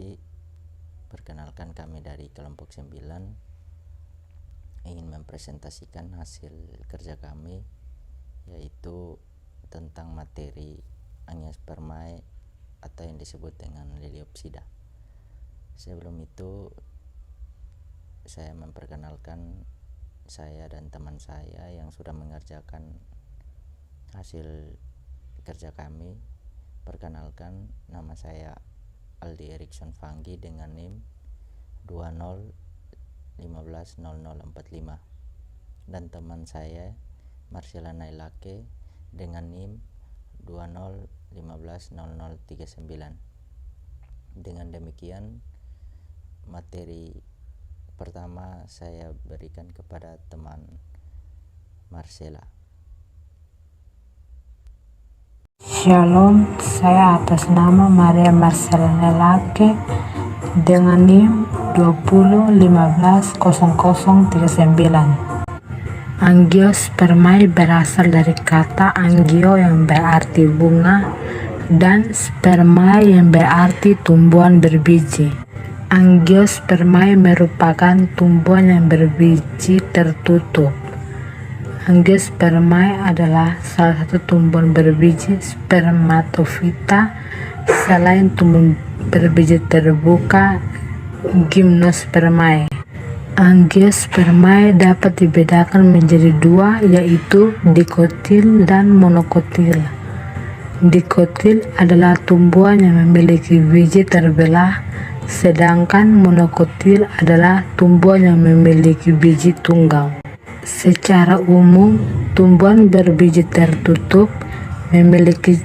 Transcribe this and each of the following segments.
kasih. Perkenalkan, kami dari kelompok 9 ingin mempresentasikan hasil kerja kami, yaitu tentang materi angiospermae atau yang disebut dengan Liliopsida. Sebelum itu saya memperkenalkan saya dan teman saya yang sudah mengerjakan hasil kerja kami. Perkenalkan, nama saya Aldi Erikson Fanggi dengan NIM 20150045, dan teman saya Marcela Nailake dengan NIM 20150039. Dengan demikian, materi pertama saya berikan kepada teman Marcela. Shalom, saya atas nama Maria Marcela Nailake dengan NIM 20150039. Angiospermae berasal dari kata angio yang berarti bunga dan spermae yang berarti tumbuhan berbiji. Angiospermae merupakan tumbuhan yang berbiji tertutup. Angiospermae adalah salah satu tumbuhan berbiji spermatofita selain tumbuhan berbiji terbuka gimnospermae. Angiospermae dapat dibedakan menjadi dua, yaitu dikotil dan monokotil. Dikotil adalah tumbuhan yang memiliki biji terbelah, sedangkan monokotil adalah tumbuhan yang memiliki biji tunggal. Secara umum, tumbuhan berbiji tertutup memiliki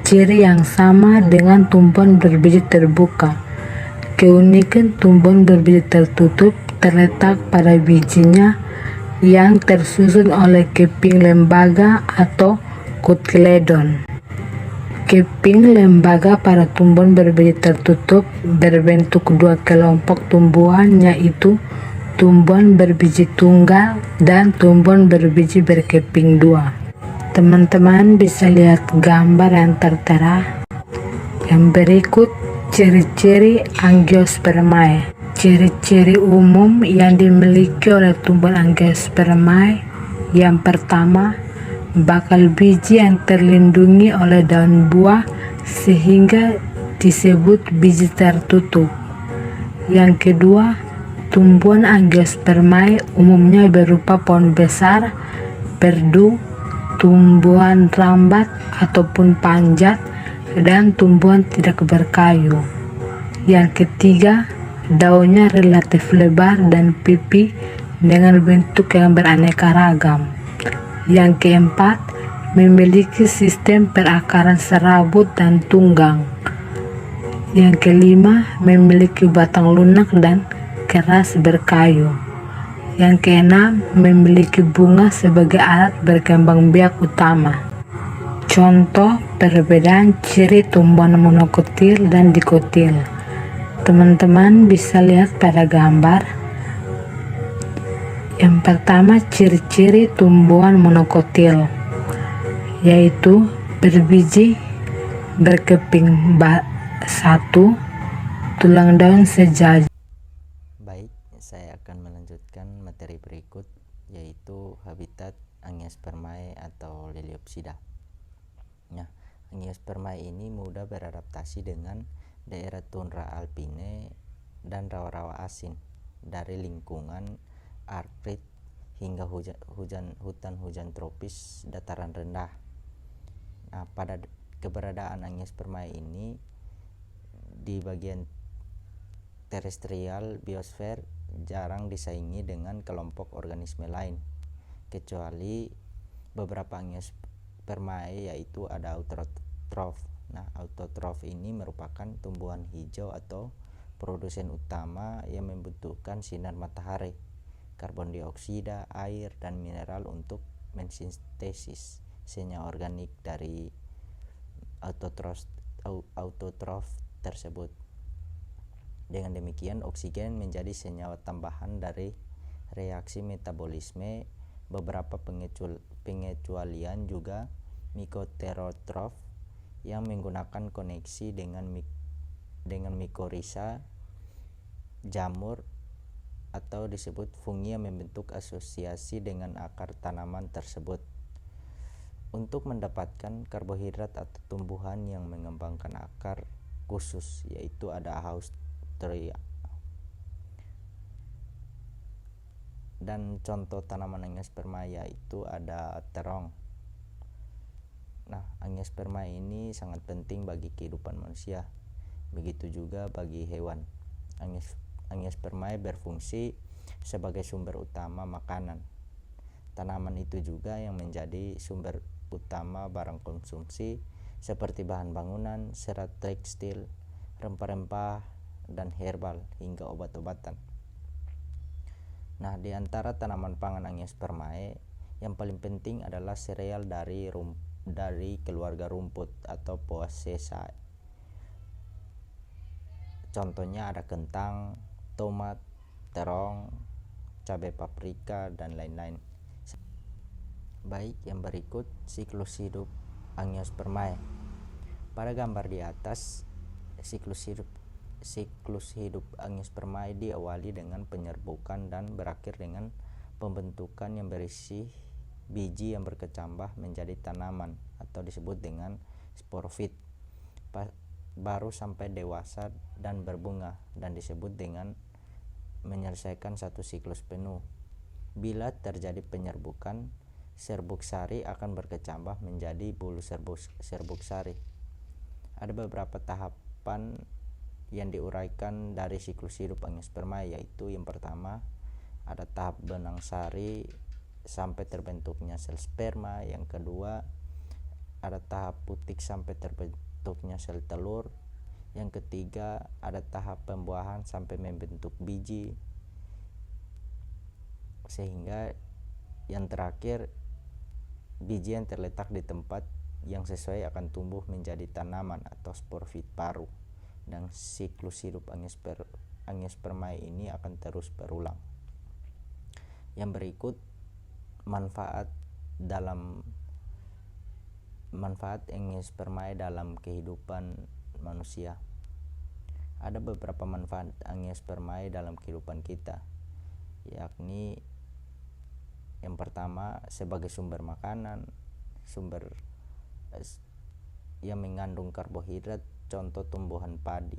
ciri yang sama dengan tumbuhan berbiji terbuka. Keunikan tumbuhan berbiji tertutup terletak pada bijinya yang tersusun oleh keping lembaga atau kotiledon. Keping lembaga pada tumbuhan berbiji tertutup berbentuk dua kelompok tumbuhan, yaitu tumbuhan berbiji tunggal dan tumbuhan berbiji berkeping dua. Teman-teman bisa lihat gambar yang tertera yang berikut. Ciri-ciri angiospermae. Ciri-ciri umum yang dimiliki oleh tumbuhan angiospermae: yang pertama, bakal biji yang terlindungi oleh daun buah sehingga disebut biji tertutup. Yang kedua, tumbuhan angiospermae umumnya berupa pohon besar, perdu, tumbuhan rambat ataupun panjat, dan tumbuhan tidak berkayu. Yang ketiga, daunnya relatif lebar dan pipi dengan bentuk yang beraneka ragam. Yang keempat, memiliki sistem perakaran serabut dan tunggang. Yang kelima, memiliki batang lunak dan keras berkayu. Yang keenam, memiliki bunga sebagai alat berkembang biak utama. Contoh perbedaan ciri tumbuhan monokotil dan dikotil. Teman-teman bisa lihat pada gambar. Yang pertama, ciri-ciri tumbuhan monokotil, yaitu berbiji berkeping satu, tulang daun sejajar. Baik, saya akan melanjutkan materi berikut, yaitu habitat angiospermae atau Liliopsida. Nah, angiospermae ini mudah beradaptasi dengan daerah tundra alpine dan rawa-rawa asin, dari lingkungan arktik hingga hutan hujan tropis dataran rendah. Nah, pada keberadaan angiospermae ini di bagian terestrial biosfer jarang disaingi dengan kelompok organisme lain, kecuali beberapa angiospermae, yaitu ada autotrof. Nah, autotrof ini merupakan tumbuhan hijau atau produsen utama yang membutuhkan sinar matahari, karbon dioksida, air, dan mineral untuk mensintesis senyawa organik dari autotrof tersebut. Dengan demikian, oksigen menjadi senyawa tambahan dari reaksi metabolisme. Beberapa pengecualian juga mikoterotrof yang menggunakan koneksi dengan dengan mikorhiza, jamur, atau disebut fungi yang membentuk asosiasi dengan akar tanaman tersebut untuk mendapatkan karbohidrat atau tumbuhan yang mengembangkan akar khusus, yaitu ada Haustordia. Dan contoh tanaman Angiospermae yaitu ada terong. Nah, Angiospermae ini sangat penting bagi kehidupan manusia, begitu juga bagi hewan. Angiospermae berfungsi sebagai sumber utama makanan. Tanaman itu juga yang menjadi sumber utama barang konsumsi seperti bahan bangunan, serat tekstil, rempah-rempah, dan herbal hingga obat-obatan. Nah, di antara tanaman pangan Angiospermae yang paling penting adalah sereal dari keluarga rumput atau Poaceae. Contohnya ada kentang, tomat, terong, cabai paprika, dan lain-lain. Baik, yang berikut siklus hidup Angiospermae. Pada gambar di atas, siklus hidup Angiospermae diawali dengan penyerbukan dan berakhir dengan pembentukan yang berisi biji yang berkecambah menjadi tanaman atau disebut dengan sporofit, baru sampai dewasa dan berbunga dan disebut dengan menyelesaikan satu siklus penuh. Bila terjadi penyerbukan, serbuk sari akan berkecambah menjadi bulu serbuk sari. Ada beberapa tahapan yang diuraikan dari siklus hidup Angiospermae, yaitu yang pertama ada tahap benang sari sampai terbentuknya sel sperma. Yang kedua ada tahap putik sampai terbentuknya sel telur. Yang ketiga ada tahap pembuahan sampai membentuk biji, sehingga yang terakhir biji yang terletak di tempat yang sesuai akan tumbuh menjadi tanaman atau sporofit baru. Dan siklus hidup Angiospermae ini akan terus berulang. Yang berikut manfaat Angiospermae dalam kehidupan manusia. Ada beberapa manfaat Angiospermae dalam kehidupan kita, yakni yang pertama sebagai sumber makanan, sumber yang mengandung karbohidrat, contoh tumbuhan padi.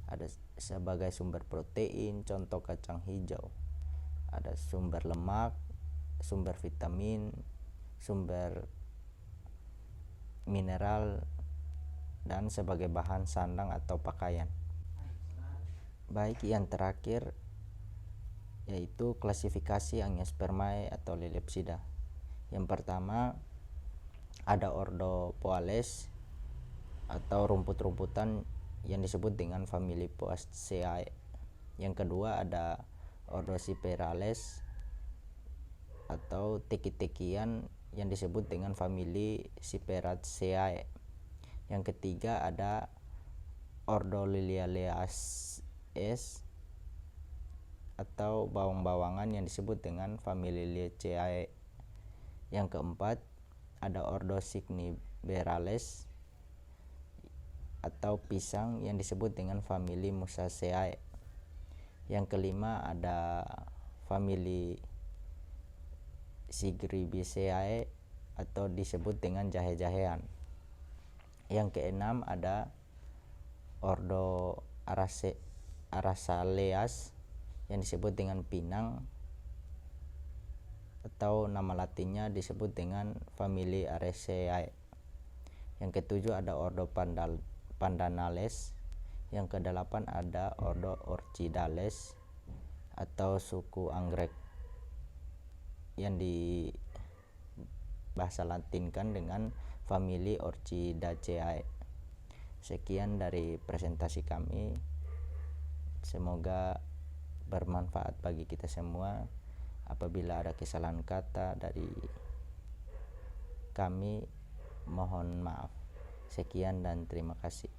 Ada sebagai sumber protein, contoh kacang hijau. Ada sumber lemak, sumber vitamin, sumber mineral, dan sebagai bahan sandang atau pakaian. Baik, yang terakhir yaitu klasifikasi Angiospermae atau Lilepsida. Yang pertama ada ordo Poales atau rumput-rumputan yang disebut dengan famili Poaceae. Yang kedua ada ordo Cyperales atau teki-tekian yang disebut dengan famili Cyperaceae. Yang ketiga ada ordo Liliaceae atau bawang-bawangan yang disebut dengan famili Liliaceae. Yang keempat ada ordo Signiberales atau pisang yang disebut dengan famili Musaceae. Yang kelima ada famili Sigribiceae atau disebut dengan jahe-jahean. Yang keenam ada ordo Araceleas yang disebut dengan pinang atau nama latinnya disebut dengan famili Araceae. Yang ketujuh ada ordo Pandanales. Yang kedelapan ada ordo Orchidales atau suku anggrek yang dibahasa latinkan dengan famili Orchidaceae. Sekian dari presentasi kami, semoga bermanfaat bagi kita semua. Apabila ada kesalahan kata dari kami, mohon maaf. Sekian dan terima kasih.